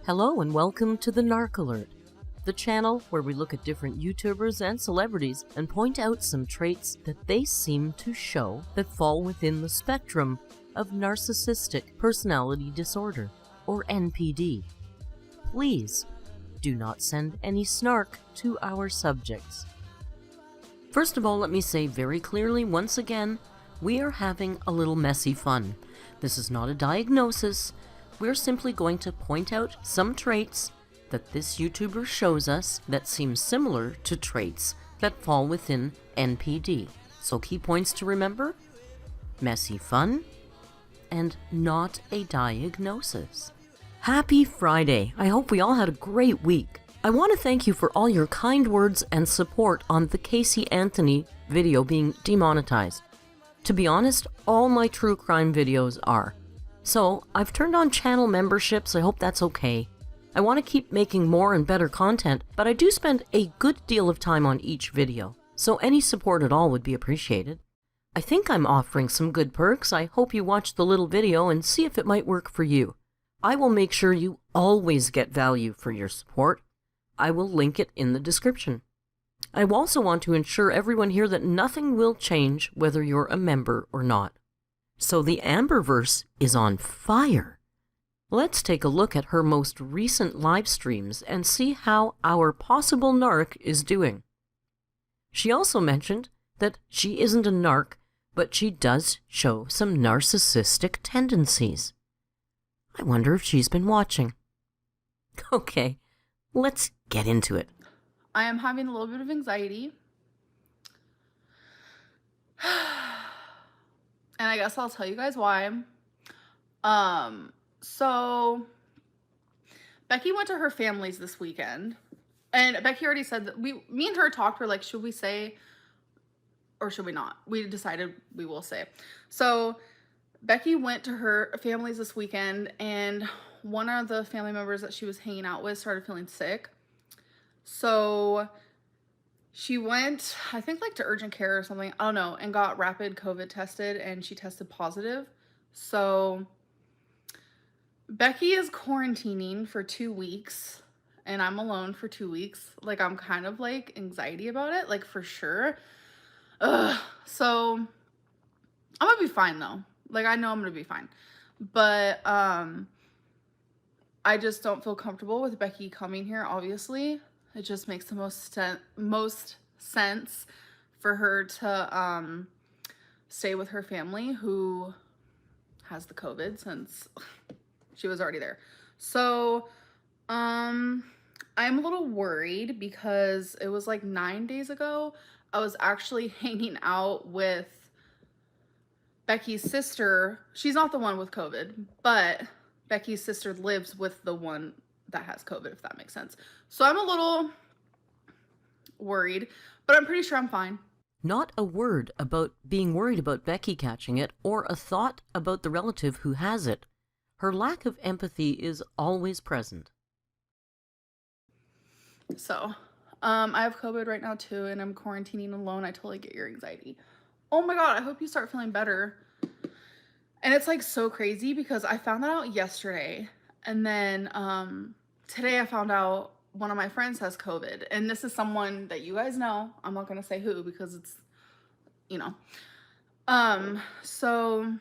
Hello and welcome to the Narc Alert, the channel where we look at different YouTubers and celebrities and point out some traits that they seem to show that fall within the spectrum of narcissistic personality disorder, or NPD. Please do not send any snark to our subjects. First of all, let me say very clearly once again, we are having a little messy fun. This is not a diagnosis. We're simply going to point out some traits that this YouTuber shows us that seem similar to traits that fall within NPD. So key points to remember: messy fun and not a diagnosis. Happy Friday! I hope we all had a great week. I want to thank you for all your kind words and support on the Casey Anthony video being demonetized. To be honest, all my true crime videos are. So, I've turned on channel memberships. I hope that's okay. I want to keep making more and better content, but I do spend a good deal of time on each video, so any support at all would be appreciated. I think I'm offering some good perks. I hope you watch the little video and see if it might work for you. I will make sure you always get value for your support. I will link it in the description. I also want to ensure everyone here that nothing will change whether you're a member or not. So the Amberverse is on fire. Let's take a look at her most recent live streams and see how our possible narc is doing. She also mentioned that she isn't a narc, but she does show some narcissistic tendencies. I wonder if she's been watching. Okay, let's get into it. I am having a little bit of anxiety. And I guess I'll tell you guys why. So Becky went to her family's this weekend, and Becky already said that me and her talked. We're like, should we say or should we not? We decided we will say. So Becky went to her family's this weekend, and one of the family members that she was hanging out with started feeling sick. So she went, I think, like to urgent care or something, I don't know, and got rapid COVID tested, and she tested positive. So Becky is quarantining for 2 weeks, and I'm alone for 2 weeks. Like, I'm kind of like anxiety about it, like, for sure. So I'm gonna be fine though. Like, I know I'm gonna be fine. But I just don't feel comfortable with Becky coming here, obviously. It just makes the most sense for her to stay with her family who has the COVID, since she was already there. So I'm a little worried because it was like 9 days ago I was actually hanging out with Becky's sister. She's not the one with COVID, but Becky's sister lives with the one that has COVID, if that makes sense. So I'm a little worried, but I'm pretty sure I'm fine. Not a word about being worried about Becky catching it, or a thought about the relative who has it. Her lack of empathy is always present. So, I have COVID right now too, and I'm quarantining alone. I totally get your anxiety. Oh my God, I hope you start feeling better. And it's like so crazy because I found that out yesterday, and then today I found out one of my friends has COVID, and this is someone that you guys know. I'm not gonna say who because it's, you know. So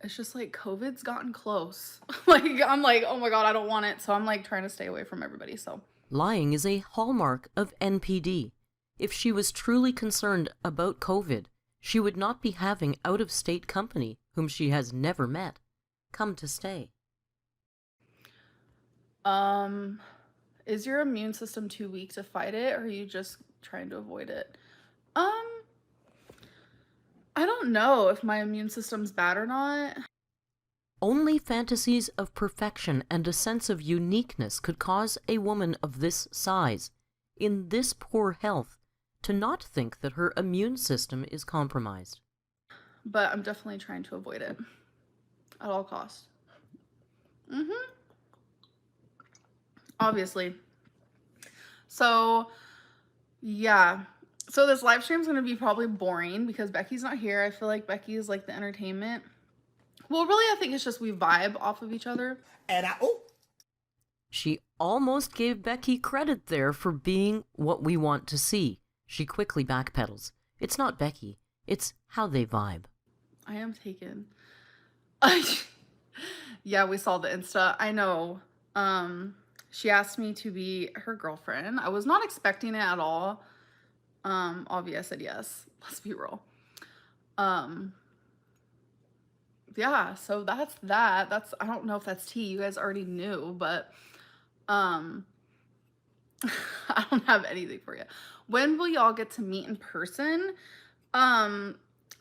it's just like COVID's gotten close. Like, I'm like, oh my God, I don't want it. So I'm like trying to stay away from everybody. So lying is a hallmark of NPD. If she was truly concerned about COVID, she would not be having out-of-state company, whom she has never met, come to stay. Is your immune system too weak to fight it, or are you just trying to avoid it? I don't know if my immune system's bad or not. Only fantasies of perfection and a sense of uniqueness could cause a woman of this size, in this poor health, to not think that her immune system is compromised. But I'm definitely trying to avoid it at all costs. Obviously. So, yeah. So this live stream is going to be probably boring because Becky's not here. I feel like Becky is like the entertainment. Well, really, I think it's just we vibe off of each other. And She almost gave Becky credit there for being what we want to see. She quickly backpedals. It's not Becky. It's how they vibe. I am taken. Yeah, we saw the Insta. I know. She asked me to be her girlfriend. I was not expecting it at all. Obviously I said yes. Let's be real. Yeah, so that's that. I don't know if that's tea. You guys already knew, but I don't have anything for you. When will y'all get to meet in person?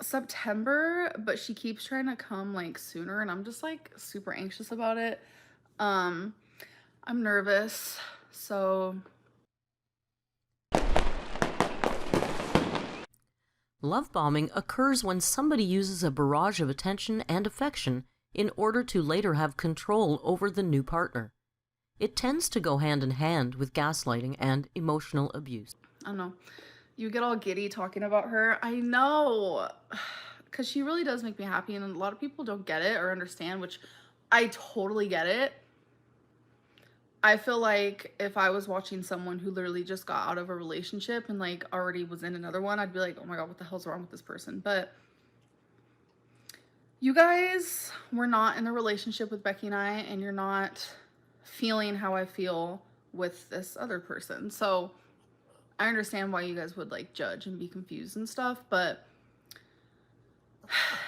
September, but she keeps trying to come like sooner, and I'm just like super anxious about it. I'm nervous, so. Love bombing occurs when somebody uses a barrage of attention and affection in order to later have control over the new partner. It tends to go hand in hand with gaslighting and emotional abuse. I don't know. You get all giddy talking about her. I know. Because she really does make me happy, and a lot of people don't get it or understand, which I totally get it. I feel like if I was watching someone who literally just got out of a relationship and like already was in another one, I'd be like, oh my God, what the hell's wrong with this person? But you guys were not in the relationship with Becky and I, and you're not feeling how I feel with this other person. So I understand why you guys would like judge and be confused and stuff, but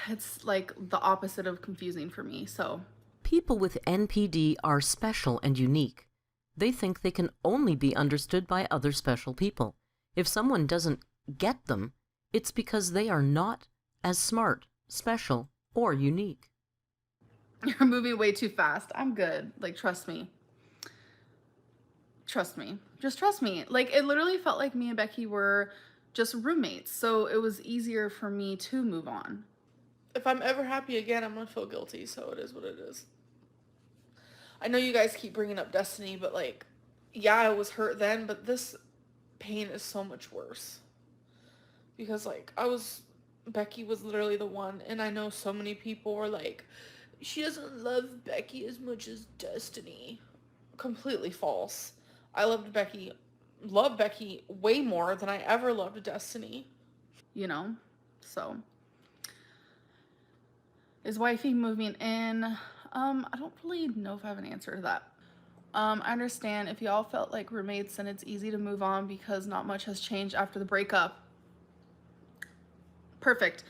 it's like the opposite of confusing for me. So people with NPD are special and unique. They think they can only be understood by other special people. If someone doesn't get them, it's because they are not as smart, special, or unique. You're moving way too fast. I'm good. Like, trust me. Trust me. Just trust me. Like, it literally felt like me and Becky were just roommates, so it was easier for me to move on. If I'm ever happy again, I'm gonna feel guilty, so it is what it is. I know you guys keep bringing up Destiny, but like, yeah, I was hurt then, but this pain is so much worse. Because like, Becky was literally the one, and I know so many people were like, she doesn't love Becky as much as Destiny. Completely false. I love Becky way more than I ever loved Destiny. You know? So. Is wifey moving in? I don't really know if I have an answer to that. I understand if y'all felt like roommates and it's easy to move on because not much has changed after the breakup. Perfect.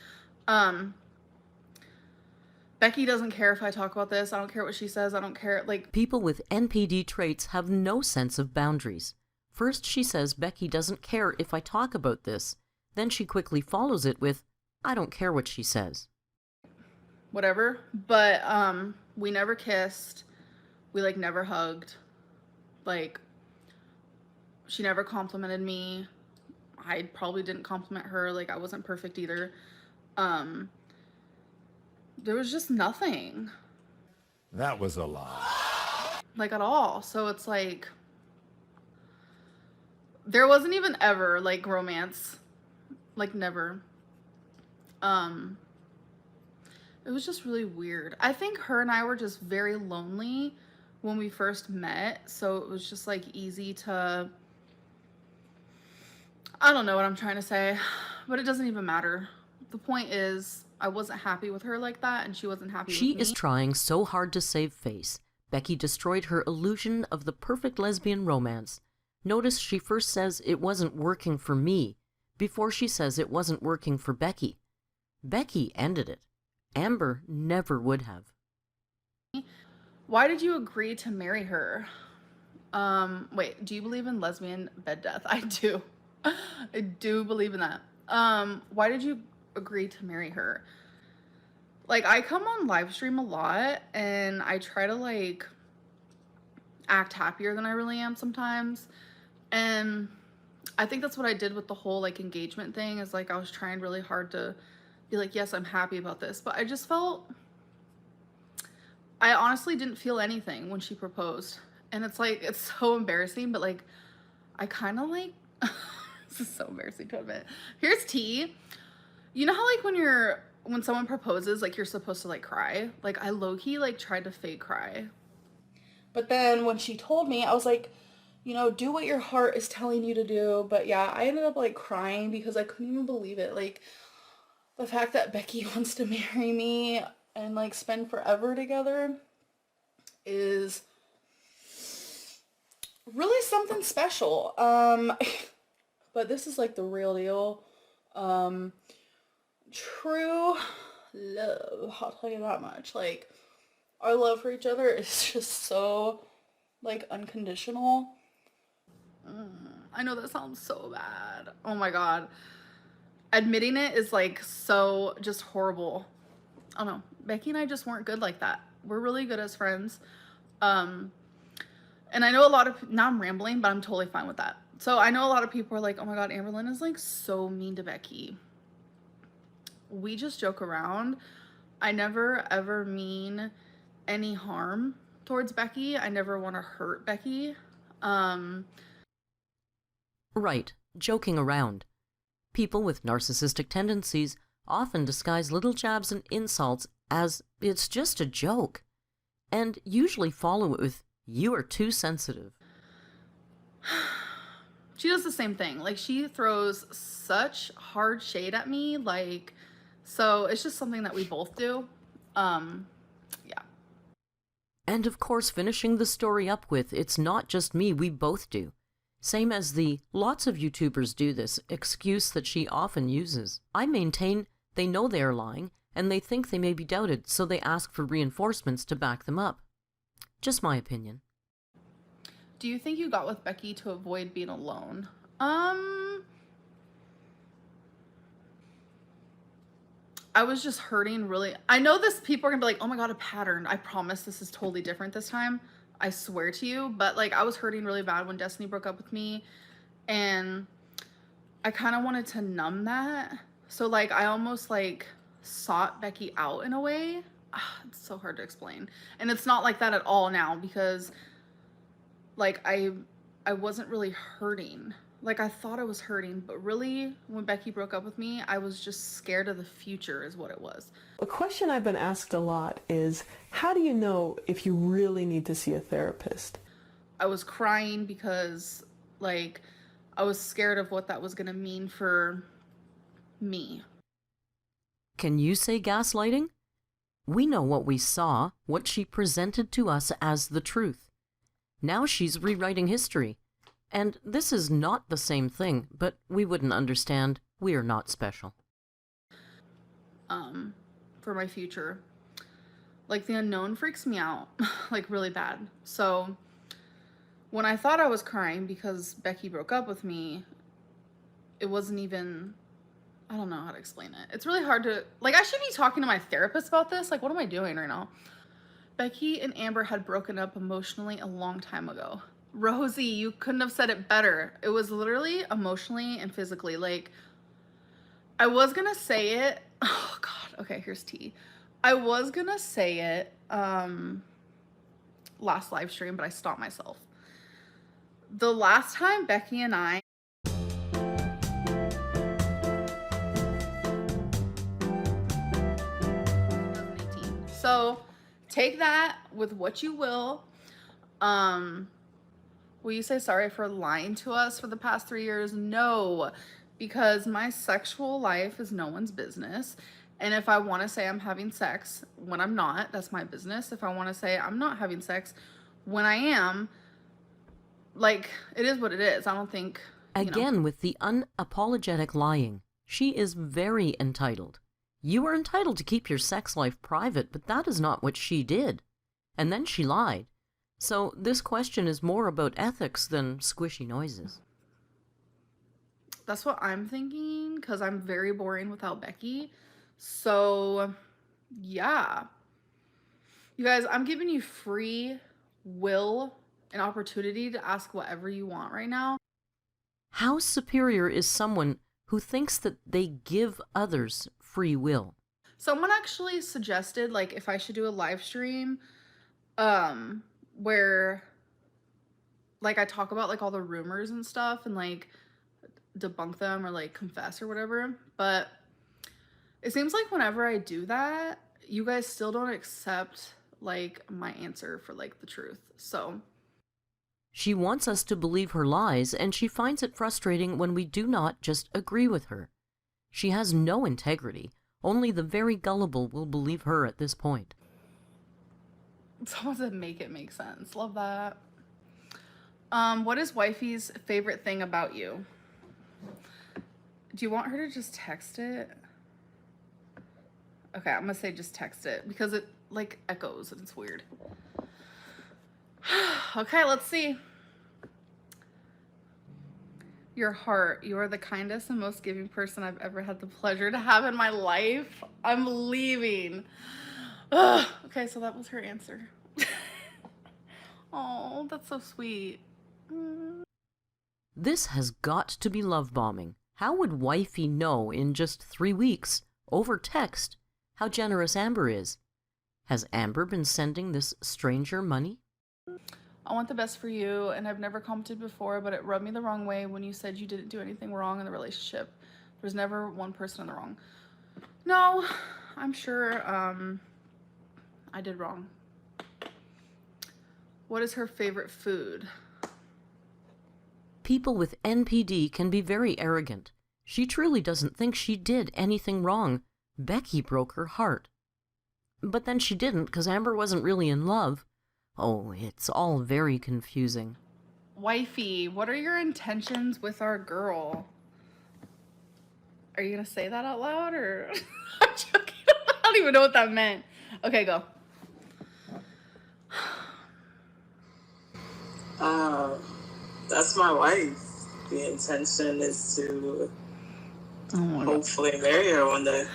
Becky doesn't care if I talk about this. I don't care what she says. I don't care. Like, people with NPD traits have no sense of boundaries. First, she says Becky doesn't care if I talk about this. Then she quickly follows it with, I don't care what she says. Whatever. But we never kissed. We like never hugged. Like, she never complimented me. I probably didn't compliment her. Like, I wasn't perfect either. There was just nothing. That was a lie. Like, at all. So it's like, there wasn't even ever like romance. Like, never. It was just really weird. I think her and I were just very lonely when we first met, so it was just like easy to, I don't know what I'm trying to say, but it doesn't even matter. The point is, I wasn't happy with her like that, and she wasn't happy with me. She is trying so hard to save face. Becky destroyed her illusion of the perfect lesbian romance. Notice she first says it wasn't working for me, before she says it wasn't working for Becky. Becky ended it. Amber never would have. Why did you agree to marry her? Wait, do you believe in lesbian bed death? I do. I do believe in that. Why did you agree to marry her? Like, I come on live stream a lot, and I try to, like, act happier than I really am sometimes. And I think that's what I did with the whole, like, engagement thing, is, like, I was trying really hard to be like, yes, I'm happy about this. But I just felt, I honestly didn't feel anything when she proposed. And it's, like, it's so embarrassing, but, like, I kind of, like, this is so embarrassing to admit. Here's tea. You know how, like, when someone proposes, like, you're supposed to, like, cry? Like, I low-key, like, tried to fake cry. But then when she told me, I was like, you know, do what your heart is telling you to do. But yeah, I ended up like crying because I couldn't even believe it. Like the fact that Becky wants to marry me and like spend forever together is really something special. But this is like the real deal. True love, I'll tell you that much. Like our love for each other is just so like unconditional. I know that sounds so bad. Oh my God. Admitting it is like so just horrible. I don't know. Becky and I just weren't good like that. We're really good as friends. And I know a lot of, now I'm rambling, but I'm totally fine with that. So I know a lot of people are like, oh my God, Amberlynn is like so mean to Becky. We just joke around. I never ever mean any harm towards Becky. I never want to hurt Becky. Right, joking around. People with narcissistic tendencies often disguise little jabs and insults as it's just a joke, and usually follow it with, "You are too sensitive." She does the same thing. Like, she throws such hard shade at me. Like, so it's just something that we both do. Yeah. And of course, finishing the story up with, "It's not just me, we both do." Same as the "lots of YouTubers do this" excuse that she often uses. I maintain they know they are lying, and they think they may be doubted, so they ask for reinforcements to back them up. Just my opinion. Do you think you got with Becky to avoid being alone? I was just hurting really. I know this, people are gonna be like, oh my God, a pattern. I promise this is totally different this time. I swear to you. But like, I was hurting really bad when Destiny broke up with me, and I kind of wanted to numb that. So like, I almost like sought Becky out in a way. It's so hard to explain. And it's not like that at all now, because like I wasn't really hurting. Like, I thought I was hurting, but really when Becky broke up with me, I was just scared of the future is what it was. A question I've been asked a lot is, how do you know if you really need to see a therapist? I was crying because like I was scared of what that was going to mean for me. Can you say gaslighting? We know what we saw, what she presented to us as the truth. Now she's rewriting history. And this is not the same thing, but we wouldn't understand. We are not special. For my future. Like, the unknown freaks me out, like, really bad. So when I thought I was crying because Becky broke up with me, it wasn't even, I don't know how to explain it. It's really hard to, like, I should be talking to my therapist about this. Like, what am I doing right now? Becky and Amber had broken up emotionally a long time ago. Rosie, you couldn't have said it better. It was literally emotionally and physically. Like, I was gonna say it. Oh God. Okay, here's tea. I was gonna say it last live stream, but I stopped myself. The last time Becky and I so take that with what you will. Will you say sorry for lying to us for the past 3 years? No, because my sexual life is no one's business. And if I want to say I'm having sex when I'm not, that's my business. If I want to say I'm not having sex when I am, like, it is what it is. I don't think, Again, with the unapologetic lying, she is very entitled. You are entitled to keep your sex life private, but that is not what she did. And then she lied. So this question is more about ethics than squishy noises. That's what I'm thinking, because I'm very boring without Becky. So, yeah. You guys, I'm giving you free will and opportunity to ask whatever you want right now. How superior is someone who thinks that they give others free will? Someone actually suggested, like, if I should do a live stream, where, like, I talk about, like, all the rumors and stuff and, like, debunk them or, like, confess or whatever. But it seems like whenever I do that, you guys still don't accept, like my answer for like the truth. So She wants us to believe her lies, and she finds it frustrating when we do not just agree with her. She has no integrity. Only the very gullible will believe her at this point. someone said make it make sense. Love that. What is wifey's favorite thing about you? Do you want her to just text it? Okay, I'm gonna say just text it because it like echoes and it's weird. Okay, let's see. Your heart. You are the kindest and most giving person I've ever had the pleasure to have in my life. I'm leaving. Ugh. Okay, so that was her answer. Oh, that's so sweet. This has got to be love bombing. How would wifey know in just 3 weeks, over text, how generous Amber is? Has Amber been sending this stranger money? I want the best for you, and I've never commented before, but it rubbed me the wrong way when you said you didn't do anything wrong in the relationship. There's never one person in the wrong. No, I'm sure I did wrong. What is her favorite food? People with NPD can be very arrogant. She truly doesn't think she did anything wrong. Becky broke her heart. But then she didn't, because Amber wasn't really in love. Oh, it's all very confusing. Wifey, what are your intentions with our girl? Are you gonna say that out loud, or? I'm joking. I don't even know what that meant. Okay, go. That's my wife. The intention is to hopefully marry her one day.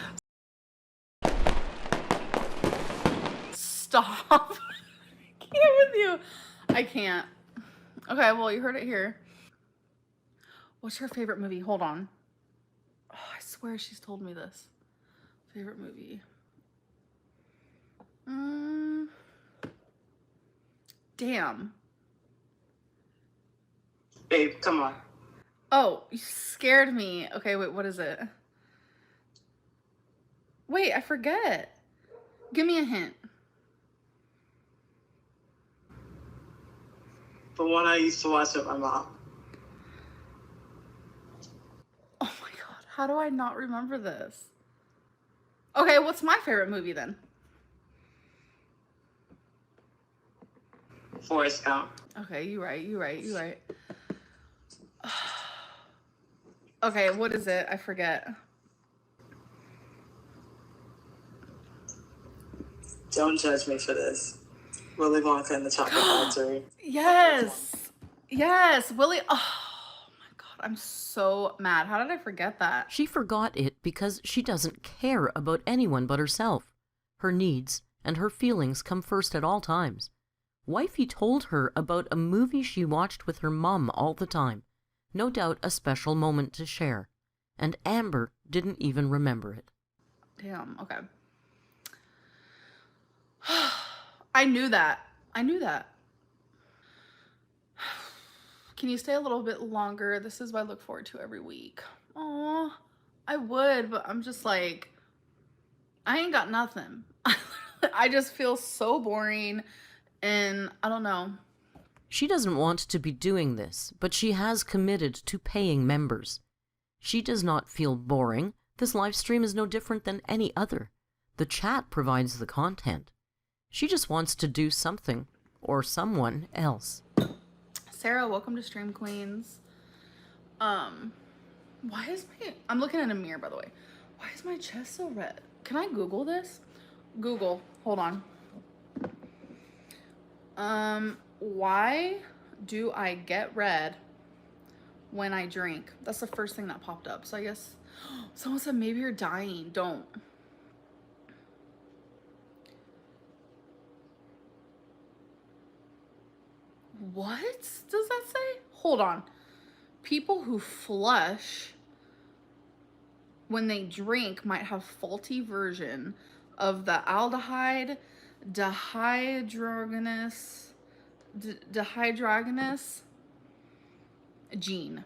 Stop. I can't with you. I can't. Okay, well, you heard it here. What's her favorite movie? Hold on. Oh, I swear she's told me this. Favorite movie. Damn. Babe, come on. Oh, you scared me. Okay, wait, what is it? Wait, I forget. Give me a hint. The one I used to watch with my mom. Oh my god, how do I not remember this? Okay, what's my favorite movie then? Forrest Gump. Okay, you right. Okay, what is it? I forget. Don't judge me for this. Willy Wonka and the Chocolate Factory. Yes, Willie. Oh my god, I'm so mad. How did I forget that? She forgot it because she doesn't care about anyone but herself. Her needs and her feelings come first at all times. Wifey told her about a movie she watched with her mom all the time. No doubt a special moment to share. And Amber didn't even remember it. Damn, okay. I knew that. Can you stay a little bit longer? This is what I look forward to every week. Aw, I would, but I'm just like, I ain't got nothing. I just feel so boring, and I don't know. She doesn't want to be doing this, but she has committed to paying members. She does not feel boring. This live stream is no different than any other. The chat provides the content. She just wants to do something, or someone else. Sarah, welcome to Stream Queens. Why is I'm looking in a mirror, by the way. Why is my chest so red? Can I Google this? Google, hold on. Why do I get red when I drink? That's the first thing that popped up. So I guess someone said maybe you're dying. Don't. What does that say? Hold on. People who flush when they drink might have faulty version of the aldehyde dehydrogenase gene.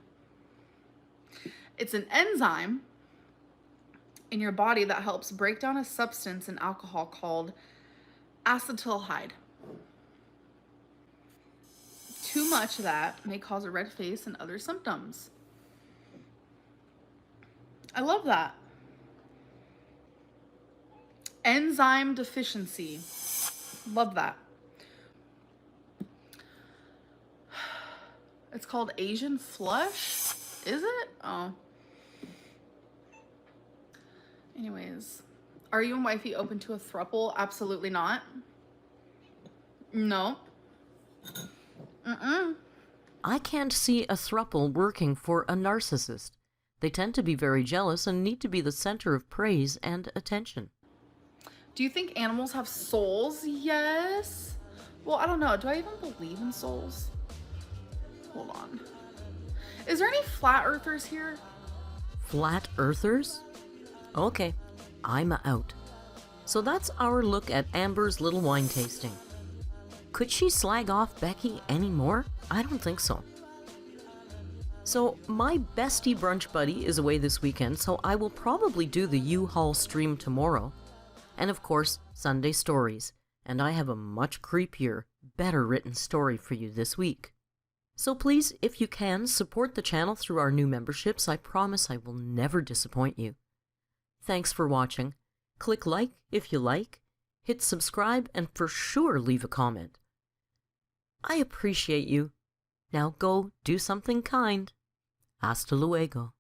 It's an enzyme in your body that helps break down a substance in alcohol called acetaldehyde. Too much of that may cause a red face and other symptoms. I love that. Enzyme deficiency. Love that. It's called Asian flush. Is it? Oh. Anyways. Are you and wifey open to a throuple? Absolutely not. No. I can't see a throuple working for a narcissist. They tend to be very jealous and need to be the center of praise and attention. Do you think animals have souls? Yes. Well, I don't know. Do I even believe in souls? Hold on. Is there any flat earthers here? Flat earthers? Okay, I'm out. So that's our look at Amber's little wine tasting. Could she slag off Becky anymore? I don't think so. So my bestie brunch buddy is away this weekend, so I will probably do the U-Haul stream tomorrow. And of course, Sunday stories. And I have a much creepier, better written story for you this week. So please, if you can, support the channel through our new memberships. I promise I will never disappoint you. Thanks for watching. Click like if you like, hit subscribe, and for sure leave a comment. I appreciate you. Now go do something kind. Hasta luego.